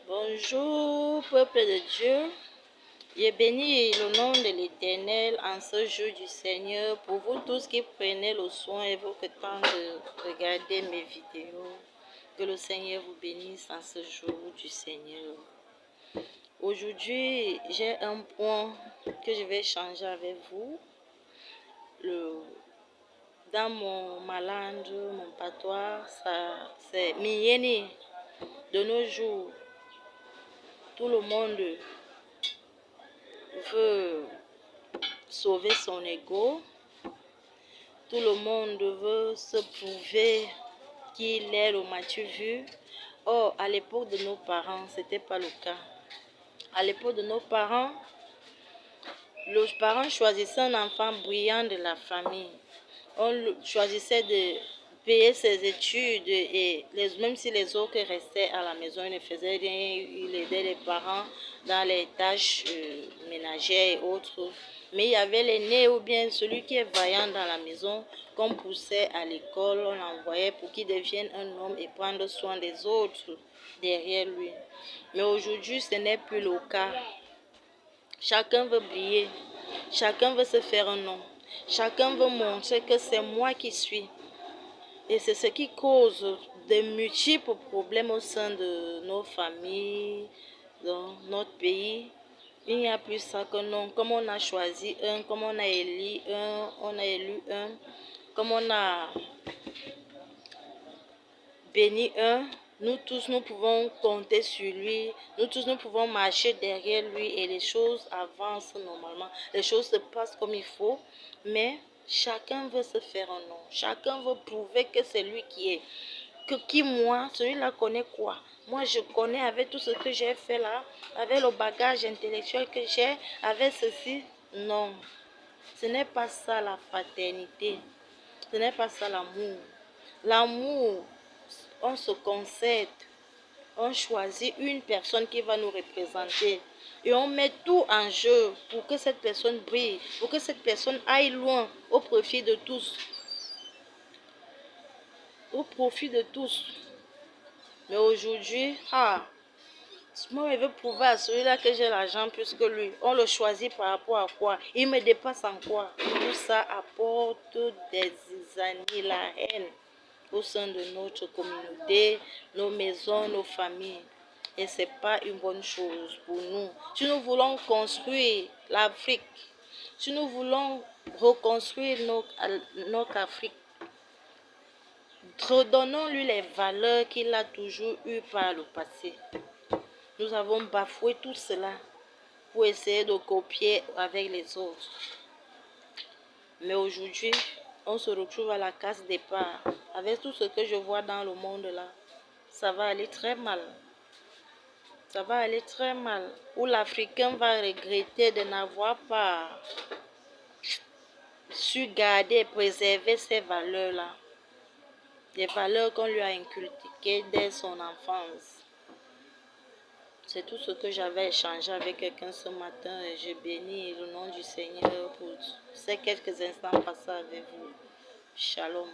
Bonjour, peuple de Dieu. Je bénis le nom de l'Éternel en ce jour du Seigneur pour vous tous qui prenez le soin et votre temps de regarder mes vidéos. Que le Seigneur vous bénisse en ce jour du Seigneur. Aujourd'hui, j'ai un point que je vais changer avec vous. Dans mon malandre, mon patois, c'est Migneni. De nos jours, tout le monde veut sauver son ego. Tout le monde veut se prouver qu'il est le m'as-tu vu. Or, à l'époque de nos parents, ce n'était pas le cas. À l'époque de nos parents, les parents choisissaient un enfant brillant de la famille. On choisissait de payer ses études et même si les autres restaient à la maison, ils ne faisaient rien, ils aidaient les parents dans les tâches ménagères et autres. Mais il y avait l'aîné ou bien celui qui est vaillant dans la maison, qu'on poussait à l'école, on l'envoyait pour qu'il devienne un homme et prendre soin des autres derrière lui. Mais aujourd'hui, ce n'est plus le cas. Chacun veut briller, chacun veut se faire un nom, chacun veut montrer que c'est moi qui suis. Et c'est ce qui cause de multiples problèmes au sein de nos familles, dans notre pays. Il n'y a plus ça que non. Comme on a choisi un, comme on a élu un, comme on a béni un, nous tous, nous pouvons compter sur lui. Nous tous, nous pouvons marcher derrière lui et les choses avancent normalement. Les choses se passent comme il faut, mais chacun veut se faire un nom. Chacun veut prouver que c'est lui qui est. Qui moi, celui-là connaît quoi? Moi, je connais avec tout ce que j'ai fait là, avec le bagage intellectuel que j'ai, avec ceci. Non, ce n'est pas ça la fraternité. Ce n'est pas ça l'amour. L'amour, on se concède, on choisit une personne qui va nous représenter et on met tout en jeu pour que cette personne brille, pour que cette personne aille loin au profit de tous. Au profit de tous. Mais aujourd'hui, moi je veux prouver à celui-là que j'ai l'argent plus que lui. On le choisit par rapport à quoi? Il me dépasse en quoi? Tout ça apporte des années la haine au sein de notre communauté, nos maisons, nos familles. Et ce n'est pas une bonne chose pour nous. Si nous voulons construire l'Afrique, si nous voulons reconstruire notre Afrique, redonnons-lui les valeurs qu'il a toujours eues par le passé. Nous avons bafoué tout cela pour essayer de copier avec les autres. Mais aujourd'hui, on se retrouve à la case départ. Avec tout ce que je vois dans le monde là, ça va aller très mal. Ça va aller très mal. Où l'Africain va regretter de n'avoir pas su garder et préserver ces valeurs-là. Des valeurs qu'on lui a inculquées dès son enfance. C'est tout ce que j'avais échangé avec quelqu'un ce matin et je bénis le nom du Seigneur pour ces quelques instants passés avec vous. Shalom.